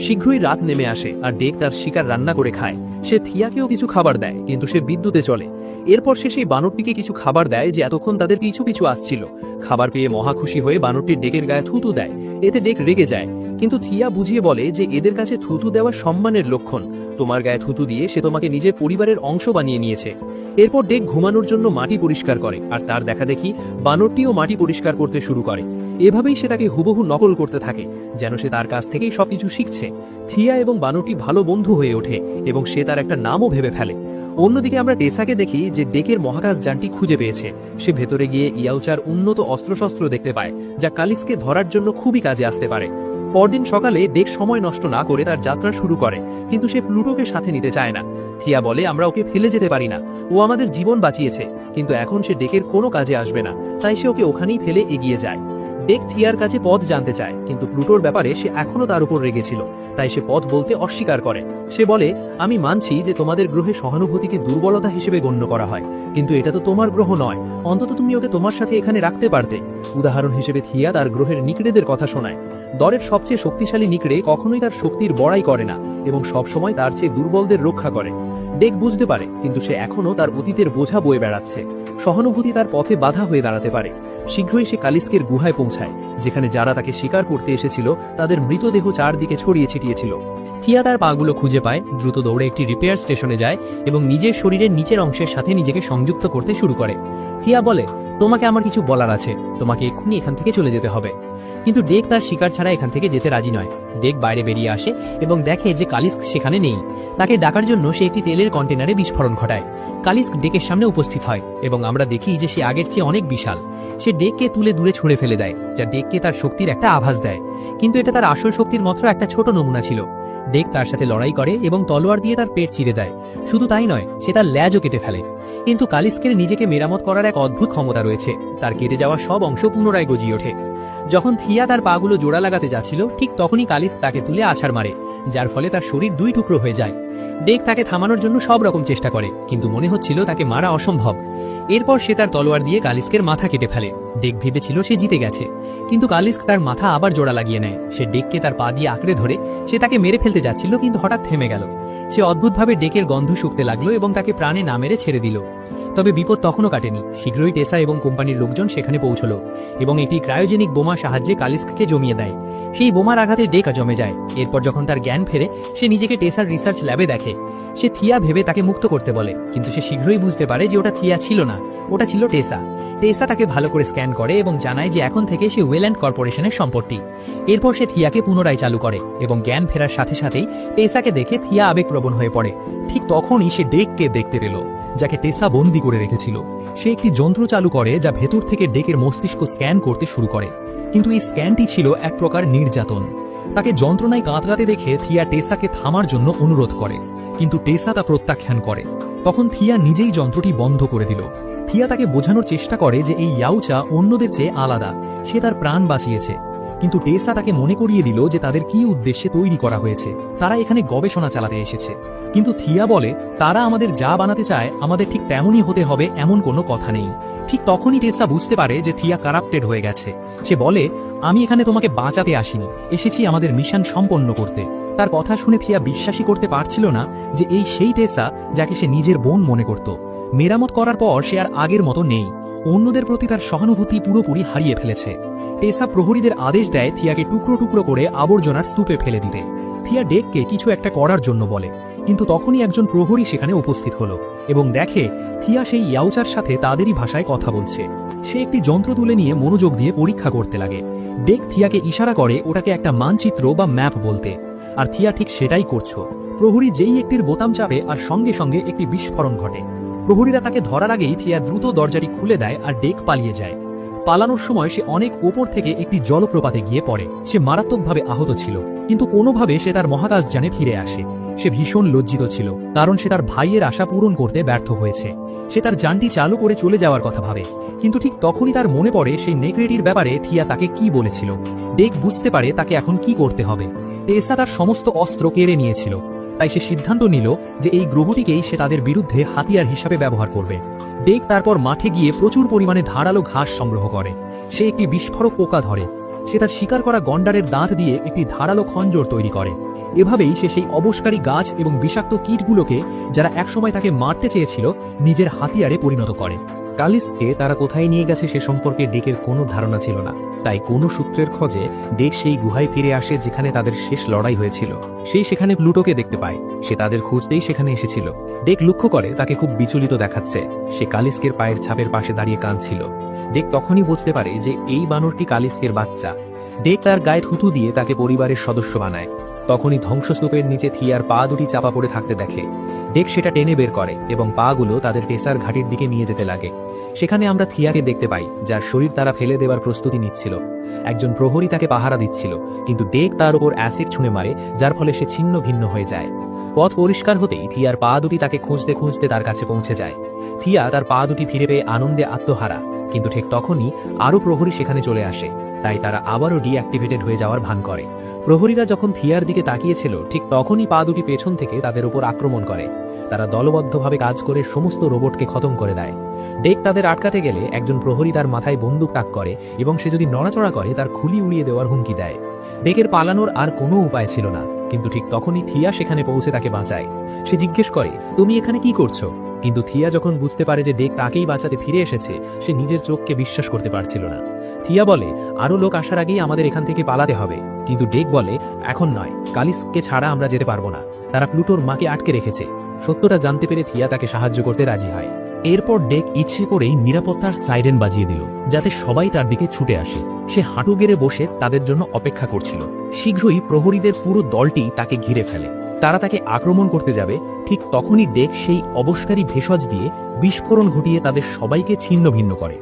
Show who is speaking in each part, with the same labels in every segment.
Speaker 1: শীঘ্রই রাত নেমে আসে আর ডেক তার শিকার রান্না করে খায়। সে থিয়াকেও কিছু খাবার দেয়, কিন্তু সে বিদ্যুতে চলে। এরপর সে সেই বানরটিকে কিছু খাবার দেয় যে এতক্ষণ তাদের পিছু পিছু আসছিল। খাবার পেয়ে মহা খুশি হয়ে বানরটি ডেকের গায়ে থুতু দেয়। এতে ডেক রেগে যায়, কিন্তু থিয়া বুঝিয়ে বলে যে এদের কাছে থুতু দেওয়া সম্মানের লক্ষণ। তোমার গায়ে থুতু দিয়ে সে তোমাকে নিজের পরিবারের অংশ বানিয়ে নিয়েছে। এরপর ডেক ঘুমানোর জন্য মাটি পরিষ্কার করে, আর তার দেখা দেখি বানরটিও মাটি পরিষ্কার করতে শুরু করে। এভাবেই সে তাকে হুবহু নকল করতে থাকে, যেন সে তার কাছ থেকেই সবকিছু শিখছে। থিয়া এবং বানরটি ভালো বন্ধু হয়ে ওঠে এবং সে তার একটা নামও ভেবে ফেলে। অন্যদিকে আমরা টেসাকে দেখি যে ডেকের মহাকাশ যানটি খুঁজে পেয়েছে। সে ভেতরে গিয়ে ইয়াউচার উন্নত অস্ত্রশস্ত্র দেখতে পায়, যা কালিসকে ধরার জন্য খুবই কাজে আসতে পারে। পরদিন সকালে ডেক সময় নষ্ট না করে তার যাত্রা শুরু করে, কিন্তু সে প্লুটোকে সাথে নিতে চায় না। থিয়া বলে আমরা ওকে ফেলে যেতে পারি না, ও আমাদের জীবন বাঁচিয়েছে, কিন্তু এখন সে ডেকের কোনো কাজে আসবে না, তাই সে ওকে ওখানেই ফেলে এগিয়ে যায়। ডেক থিয়ার কাছে পথ জানতে চায়, কিন্তু প্লুটোর ব্যাপারে সে এখনো তার উপর রেগেছিল, তাই সে পথ বলতে অস্বীকার করে। সে বলে আমি মানছি যে তোমাদের গ্রহে সহানুভূতিকে দুর্বলতা হিসেবে গণ্য করা হয়, কিন্তু এটা তো তোমার গ্রহ নয়, অন্তত তুমি ওকে তোমার সাথে এখানে রাখতে পারতে। উদাহরণ হিসেবে থিয়া তার গ্রহের নিকড়েদের কথা শোনায়। দরের সবচেয়ে শক্তিশালী নিকড়ে কখনোই তার শক্তির বড়াই করে না এবং সবসময় তার চেয়ে দুর্বলদের রক্ষা করে। ডেক বুঝতে পারে, কিন্তু সে এখনো তার অতীতের বোঝা বয়ে বেড়াচ্ছে। সহানুভূতি তার পথে বাধা হয়ে দাঁড়াতে পারে। শীঘ্রই সে কালিস্কের গুহায় পৌঁছায়, যেখানে যারা তাকে শিকার করতে এসেছিল তাদের মৃতদেহ চারদিকে ছড়িয়ে ছিটিয়েছিল। থিয়া তার পাগুলো খুঁজে পায়, দ্রুত দৌড়ে একটি রিপেয়ার স্টেশনে যায় এবং নিজের শরীরের নিচের অংশের সাথে নিজেকে সংযুক্ত করতে শুরু করে। থিয়া বলে তোমাকে আমার কিছু বলার আছে, তোমাকে এক্ষুনি এখান থেকে চলে যেতে হবে। কিন্তু ডেক তার শিকার ছাড়া এখান থেকে যেতে রাজি নয়। ডেক বাইরে বেরিয়ে আসে এবং দেখে যে কালিস্ক সেখানে নেই। তাকে ডাকার জন্য সে একটি তেলের কন্টেনারে বিস্ফোরণ ঘটায়। কালিস্ক ডেকের সামনে উপস্থিত হয় এবং আমরা দেখি যে সে আগের চেয়ে অনেক বিশাল। সে ডেককে তুলে দূরে ছুঁড়ে ফেলে দেয়, যা ডেককে তার শক্তির একটা আভাস দেয়, কিন্তু এটা তার আসল শক্তির মাত্র একটা ছোট নমুনা ছিল। ডেক তার সাথে লড়াই করে এবং তলোয়ার দিয়ে তার পেট চিরে দেয়। শুধু তাই নয়, সে তার ল্যাজও কেটে ফেলে। কিন্তু কালিস্কের নিজেকে মেরামত করার এক অদ্ভুত ক্ষমতা রয়েছে, তার কেটে যাওয়া সব অংশ পুনরায় গজিয়ে ওঠে। যখন থিয়া তার পাগুলো জোড়া লাগাতে যাচ্ছিল, ঠিক তখনই কালিস্ক তাকে তুলে আছাড় মারে, যার ফলে তার শরীর দুই টুকরো হয়ে যায়। ডেক তাকে থামানোর জন্য সব রকম চেষ্টা করে, কিন্তু মনে হচ্ছিল তাকে মারা অসম্ভব। এরপর সে তার তলোয়ার দিয়ে কালিস্কের মাথা কেটে ফেলে। ডেক ভেবেছিল সে জিতে গেছে, কিন্তু কালিস্ক তার মাথা আবার জোড়া লাগিয়ে নেয়। সে ডেককে তার পা দিয়ে আঁকড়ে ধরে সে তাকে মেরে ফেলতে যাচ্ছিল, কিন্তু হঠাৎ থেমে গেল। সে অদ্ভুতভাবে ডেকের গন্ধ শুকতে লাগলো এবং তাকে প্রাণে না মেরে ছেড়ে দিল। তবে বিপদ তখনও কাটেনি। শীঘ্রই টেসা এবং কোম্পানির লোকজন সেখানে পৌঁছলো এবং একটি ক্রায়োজেনিক বোমা সাহায্যে কালিস্ককে জমিয়ে দেয়। সেই বোমার আঘাতে ডেক জমে যায়। এরপর যখন তার জ্ঞান ফেরে, সে নিজেকে টেসার রিসার্চ ল্যাবে দেখে। সে থিয়া ভেবে তাকে মুক্ত করতে বলে, কিন্তু সে শীঘ্রই বুঝতে পারে যে ওটা থিয়া ছিল না, ওটা ছিল টেসা। টেসা তাকে ভালো করে স্ক্যান করে এবং জানায় যে এখন থেকে সে ওয়েল্যান্ড কর্পোরেশনের সম্পত্তি। এরপর সে থিয়াকে পুনরায় চালু করে এবং জ্ঞান ফেরার সাথে সাথেই টেসাকে দেখে থিয়া আবেগপ্রবণ হয়ে পড়ে। ঠিক তখনই সে ডেককে দেখতে পেল, যাকে টেসা বন্দি করে রেখেছিল। সে একটি যন্ত্র চালু করে যা ভেতর থেকে ডেকের মস্তিষ্ক স্ক্যান করতে শুরু করে, কিন্তু এই স্ক্যানটি ছিল এক প্রকার নির্যাতন। তাকে যন্ত্রণায় কাতরাতে দেখে থিয়া টেসাকে থামার জন্য অনুরোধ করে, কিন্তু টেসা তা প্রত্যাখ্যান করে। তখন থিয়া নিজেই যন্ত্রটি বন্ধ করে দিল। থিয়া তাকে বোঝানোর চেষ্টা করে যে এই ইয়াউচা অন্যদের চেয়ে আলাদা, সে তার প্রাণ বাঁচিয়েছে। কিন্তু টেসা তাকে মনে করিয়ে দিল যে তাদের কি উদ্দেশ্যে তৈরি করা হয়েছে। তারা এখানে গবেষণা চালাতে এসেছে। কিন্তু থিয়া বলে তারা আমাদের যা বানাতে চায় আমাদের ঠিক তেমনই হতে হবে, এমন কোনো কথা নেই। ঠিক তখনই টেসা বুঝতে পারে যে থিয়া কারাপ্টেড হয়ে গেছে। সে বলে আমি এখানে তোমাকে বাঁচাতে আসিনি, এসেছি আমাদের মিশন সম্পন্ন করতে। তার কথা শুনে থিয়া বিশ্বাসই করতে পারছিল না যে এই সেই টেসা যাকে সে নিজের বোন মনে করত। মেরামত করার পর সে আর আগের মতো নেই। অন্যদের প্রতি তার সহানুভূতি পুরোপুরি হারিয়ে ফেলেছে। টেসা প্রহরীদের আদেশ দেয় থিয়াকে টুকরো টুকরো করে আবর্জনার স্তূপে ফেলে দিতে। থিয়া ডেককে কিছু একটা করার জন্য বলে, কিন্তু তখনই একজন প্রহরী সেখানে উপস্থিত হলো এবং দেখে থিয়া সেই ইয়াউচার সাথে তাদেরই ভাষায় কথা বলছে। সে একটি যন্ত্র তুলে নিয়ে মনোযোগ দিয়ে পরীক্ষা করতে লাগে। ডেক থিয়াকে ইশারা করে ওটাকে একটা মানচিত্র বা ম্যাপ বলতে, আর থিয়া ঠিক সেটাই করছো। প্রহরী যেই একটির বোতাম চাপে আর সঙ্গে সঙ্গে একটি বিস্ফোরণ ঘটে। প্রহরীরা তাকে ধরার আগেই থিয়া দ্রুত দরজাটি খুলে দেয় আর ডেক পালিয়ে যায়। পালানোর সময় সে অনেক ওপর থেকে একটি জলপ্রপাতে গিয়ে পড়ে। সে মারাত্মকভাবে আহত ছিল, কিন্তু কোনোভাবে সে তার মহাকাশ যানে ফিরে আসে। সে ভীষণ লজ্জিত ছিল, কারণ সে তার ভাইয়ের আশা পূরণ করতে ব্যর্থ হয়েছে। সে তার যানটি চালু করে চলে যাওয়ার কথা ভাবে, কিন্তু ঠিক তখনই তার মনে পড়ে সেই নেকড়েটির ব্যাপারে থিয়া তাকে কি বলেছিল। ডেক বুঝতে পারে তাকে এখন কি করতে হবে। টেসা তার সমস্ত অস্ত্র কেড়ে নিয়েছিল, তাই সে সিদ্ধান্ত নিল যে এই গ্রহটিকেই সে তাদের বিরুদ্ধে হাতিয়ার হিসাবে ব্যবহার করবে। ডেক তারপর মাঠে গিয়ে প্রচুর পরিমাণে ধারালো ঘাস সংগ্রহ করে। সে একটি বিস্ফোরক পোকা ধরে। সে তার শিকার করা গন্ডারের দাঁত দিয়ে একটি ধারালো খঞ্জর তৈরি করে
Speaker 2: এভাবেই সে সেই অবশকারী গাছ এবং বিষাক্ত কীটগুলোকে, যারা একসময় তাকে মারতে চেয়েছিল, নিজের হাতিয়ারে পরিণত করে।
Speaker 1: কালিস্ককে তারা কোথায় নিয়ে গেছে সে সম্পর্কে ডেকের কোনো ধারণা ছিল না। তাই কোনো সূত্রের খোঁজে ডেক সেই গুহায় ফিরে আসে যেখানে তাদের শেষ লড়াই হয়েছিল। সেই সেখানে প্লুটোকে দেখতে পায়। সে তাদের খুঁজতেই সেখানে এসেছিল। ডেক লক্ষ্য করে তাকে খুব বিচলিত দেখাচ্ছে। সে কালিস্কের পায়ের ছাপের পাশে দাঁড়িয়ে কাঁদছিল। ডেক তখনই বুঝতে পারে যে এই বানরটি কালিস্কের বাচ্চা। ডেক তার গায়ে থুতু দিয়ে তাকে পরিবারের সদস্য বানায়। তখনই ধ্বংসস্তূপের নিচে থিয়ার পা দুটি চাপা পড়ে থাকতে দেখে। ডেক সেটা টেনে বের করে এবং পাগুলো তাদের টেসার ঘাটির দিকে নিয়ে যেতে লাগে। সেখানে আমরা থিয়াকে দেখতে পাই, যার শরীর তারা ফেলে দেওয়ার প্রস্তুতি নিচ্ছিল। একজন প্রহরী তাকে পাহারা দিচ্ছিল, কিন্তু ডেক তার উপর অ্যাসিড ছুঁড়ে মারে, যার ফলে সে ছিন্ন ভিন্ন হয়ে যায়। পথ পরিষ্কার হতেই থিয়ার পা দুটি তাকে খুঁজতে খুঁজতে তার কাছে পৌঁছে যায়। থিয়া তার পা দুটি ফিরে পেয়ে আনন্দে আত্মহারা, কিন্তু ঠিক তখনই আরও প্রহরী সেখানে চলে আসে। তাই তারা আবারও ডিঅ্যাক্টিভেটেড হয়ে যাওয়ার ভান করে। প্রহরীরা যখন থিয়ার দিকে তাকিয়েছিল, ঠিক তখনই পা দুটি পেছন থেকে তাদের উপর আক্রমণ করে। তারা দলবদ্ধভাবে কাজ করে সমস্ত রোবটকে খতম করে দেয়। ডেক তাদের আটকাতে গেলে একজন প্রহরী তার মাথায় বন্দুক তাক করে এবং সে যদি নড়াচড়া করে তার খুলি উড়িয়ে দেওয়ার হুমকি দেয়। ডেকের পালানোর আর কোনো উপায় ছিল না, কিন্তু ঠিক তখনই থিয়া সেখানে পৌঁছে তাকে বাঁচায়। সে জিজ্ঞেস করে, তুমি এখানে কি করছো? কিন্তু থিয়া যখন বুঝতে পারে যে ডেক তাকেই বাঁচাতে ফিরে এসেছে, সে নিজের চোখকে বিশ্বাস করতে পারছিল না। থিয়া বলে, আরও লোক আসার আগেই আমাদের এখান থেকে পালাতে হবে। কিন্তু ডেক বলে, এখন নয়, কালিস্ককে ছাড়া আমরা যেতে পারবো না। তারা প্লুটোর মাকে আটকে রেখেছে। সত্যটা জানতে পেরে থিয়া তাকে সাহায্য করতে রাজি হয়।
Speaker 2: এরপর ডেক ইচ্ছে করেই নিরাপত্তার সাইরেন বাজিয়ে দিল, যাতে সবাই তার দিকে ছুটে আসে। সে হাঁটু গেড়ে বসে তাদের জন্য অপেক্ষা করছিল। শীঘ্রই প্রহরীদের পুরো দলটি তাকে ঘিরে ফেলে। তারা তাকে আক্রমণ করতে যাবে, ঠিক তখনই ডেক সেই অবশকারী ভেষজ দিয়ে বিস্ফোরণ ঘটিয়ে তাদের সবাইকে ছিন্ন ভিন্ন করে।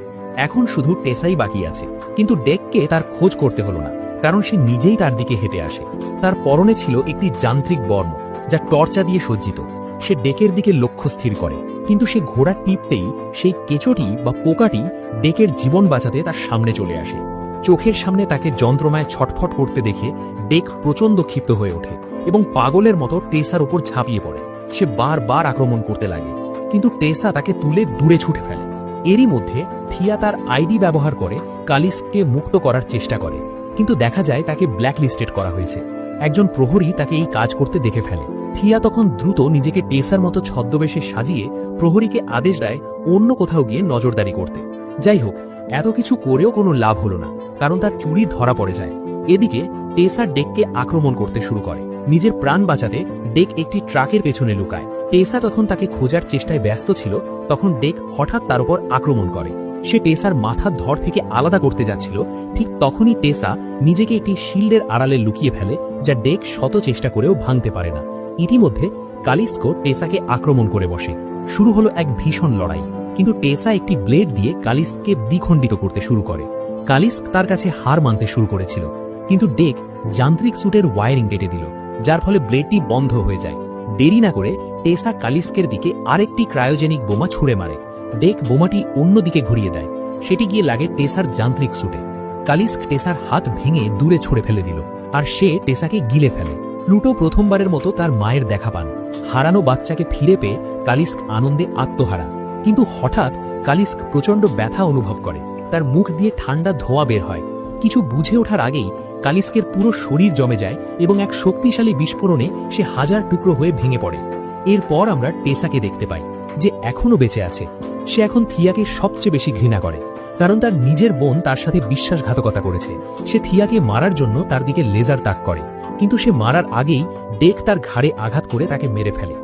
Speaker 2: এখন শুধু টেসাই বাকি আছে, কিন্তু ডেককে তার খোঁজ করতে হলো না, কারণ সে নিজেই তার দিকে হেঁটে আসে। তার পরনে ছিল একটি যান্ত্রিক বর্ম, যা টর্চা দিয়ে সজ্জিত। সে ডেকের দিকে লক্ষ্য স্থির করে, কিন্তু সে ঘোড়া টিপতেই সেই কেঁচোটি বা পোকাটি ডেকের জীবন বাঁচাতে তার সামনে চলে আসে। চোখের সামনে তাকে যন্ত্রমায় ছটফট করতে দেখে ডেক প্রচণ্ড ক্ষিপ্ত হয়ে ওঠে এবং পাগলের মতো টেসার উপর ঝাঁপিয়ে পড়ে। সে বারবার আক্রমণ করতে লাগে, কিন্তু টেসা তাকে তুলে দূরে ছুটে ফেলে। এরই মধ্যে থিয়া তার আইডি ব্যবহার করে কালিস্ককে মুক্ত করার চেষ্টা করে, কিন্তু দেখা যায় তাকে ব্ল্যাকলিস্টেড করা হয়েছে। একজন প্রহরী তাকে এই কাজ করতে দেখে ফেলে। থিয়া তখন দ্রুত নিজেকে টেসার মতো ছদ্মবেশে সাজিয়ে প্রহরীকে আদেশ দেয় অন্য কোথাও গিয়ে নজরদারি করতে। যাই হোক, এত কিছু করেও কোনো লাভ হলো না, কারণ তার চুরি ধরা পড়ে যায়। এদিকে টেসা ডেককে আক্রমণ করতে শুরু করে। নিজের প্রাণ বাঁচাতে ডেক একটি ট্রাকের পেছনে লুকায়। টেসা তখন তাকে খোঁজার চেষ্টায় ব্যস্ত ছিল, তখন ডেক হঠাৎ তার উপর আক্রমণ করে। সে টেসার মাথার ধর থেকে আলাদা করতে যাচ্ছিল, ঠিক তখনই টেসা নিজেকে একটি শিল্ডের আড়ালে লুকিয়ে ফেলে, যা ডেক শত চেষ্টা করেও ভাঙতে পারে না। ইতিমধ্যে কালিস্কো টেসাকে আক্রমণ করে বসে। শুরু হলো এক ভীষণ লড়াই, কিন্তু টেসা একটি ব্লেড দিয়ে কালিস্ককে দ্বিখণ্ডিত করতে শুরু করে। কালিস্ক তার কাছে হার মানতে শুরু করেছিল, কিন্তু ডেক যান্ত্রিক স্যুটের ওয়ারিং কেটে দিল, যার ফলে ব্লেডটি বন্ধ হয়ে যায়। দেরি না করে টেসা কালিস্কের দিকে আরেকটি ক্রায়োজেনিক বোমা ছুঁড়ে মারে। ডেক বোমাটি অন্যদিকে ঘুরিয়ে দেয়, সেটি গিয়ে লাগে টেসার যান্ত্রিক স্যুটে। কালিস্ক টেসার হাত ভেঙে দূরে ছুঁড়ে ফেলে দিল, আর সে টেসাকে গিলে ফেলে। প্লুটো প্রথমবারের মতো তার মায়ের দেখা পান। হারানো বাচ্চাকে ফিরে পেয়ে কালিস্ক আনন্দে আত্মহারা, কিন্তু হঠাৎ কালিস্ক প্রচণ্ড ব্যথা অনুভব করে। তার মুখ দিয়ে ঠান্ডা ধোঁয়া বের হয়। কিছু বুঝে ওঠার আগেই কালিস্কের পুরো শরীর জমে যায় এবং এক শক্তিশালী বিস্ফোরণে সে হাজার টুকরো হয়ে ভেঙে পড়ে। এরপর আমরা টেসাকে দেখতে পাই, যে এখনও বেঁচে আছে। সে এখন থিয়াকে সবচেয়ে বেশি ঘৃণা করে, কারণ তার নিজের বোন তার সাথে বিশ্বাসঘাতকতা করেছে। সে থিয়াকে মারার জন্য তার দিকে লেজার তাক করে, কিন্তু সে মারার আগেই ডেক তার ঘাড়ে আঘাত করে তাকে মেরে ফেলে।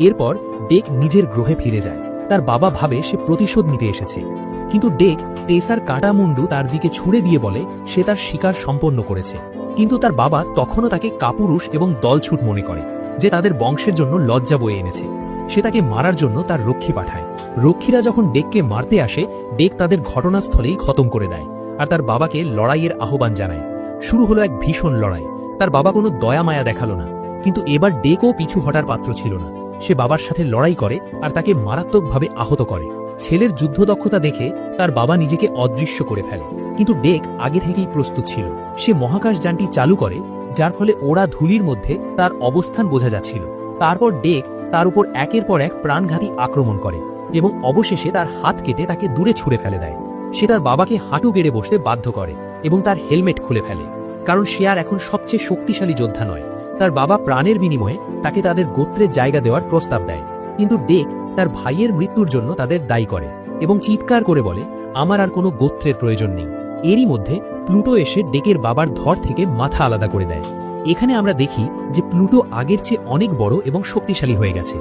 Speaker 2: এরপর ডেক নিজের গ্রহে ফিরে যায়। তার বাবা ভাবে সে প্রতিশোধ নিতে এসেছে, কিন্তু ডেক টেসার কাটা মুন্ডু তার দিকে ছুঁড়ে দিয়ে বলে সে তার শিকার সম্পন্ন করেছে। কিন্তু তার বাবা তখনও তাকে কাপুরুষ এবং দলছুট মনে করে, যে তাদের বংশের জন্য লজ্জা বয়ে এনেছে। সে তাকে মারার জন্য তার রক্ষী পাঠায়। রক্ষীরা যখন ডেককে মারতে আসে, ডেক তাদের ঘটনাস্থলেই খতম করে দেয় আর তার বাবাকে লড়াইয়ের আহ্বান জানায়। শুরু হলো এক ভীষণ লড়াই। তার বাবা কোনো দয়া মায়া দেখালো না, কিন্তু এবার ডেকও পিছু হটার পাত্র ছিল না। সে বাবার সাথে লড়াই করে আর তাকে মারাত্মকভাবে আহত করে। ছেলের যুদ্ধদক্ষতা দেখে তার বাবা নিজেকে অদৃশ্য করে ফেলে, কিন্তু ডেক আগে থেকেই প্রস্তুত ছিল। সে মহাকাশযানটি চালু করে, যার ফলে ওড়া ধুলির মধ্যে তার অবস্থান বোঝা যাচ্ছিল। তারপর ডেক তার উপর একের পর এক প্রাণঘাতী আক্রমণ করে এবং অবশেষে তার হাত কেটে তাকে দূরে ছুঁড়ে ফেলে দেয়। সে তার বাবাকে হাঁটু গেড়ে বসতে বাধ্য করে এবং তার হেলমেট খুলে ফেলে, কারণ সে আর এখন সবচেয়ে শক্তিশালী যোদ্ধা নয়। তার বাবা প্রাণের বিনিময়ে তাকে তাদের গোত্রের জায়গা দেওয়ার প্রস্তাব দেয়, কিন্তু ডেক তার ভাইয়ের মৃত্যুর জন্য তাদের দায়ী করে এবং চিৎকার করে বলে, আমার আর কোনো গোত্রের প্রয়োজন নেই। এরই মধ্যে প্লুটো এসে ডেকের বাবার ধর থেকে মাথা আলাদা করে দেয়। এখানে আমরা দেখি যে প্লুটো আগের চেয়ে অনেক বড় এবং শক্তিশালী হয়ে গেছে।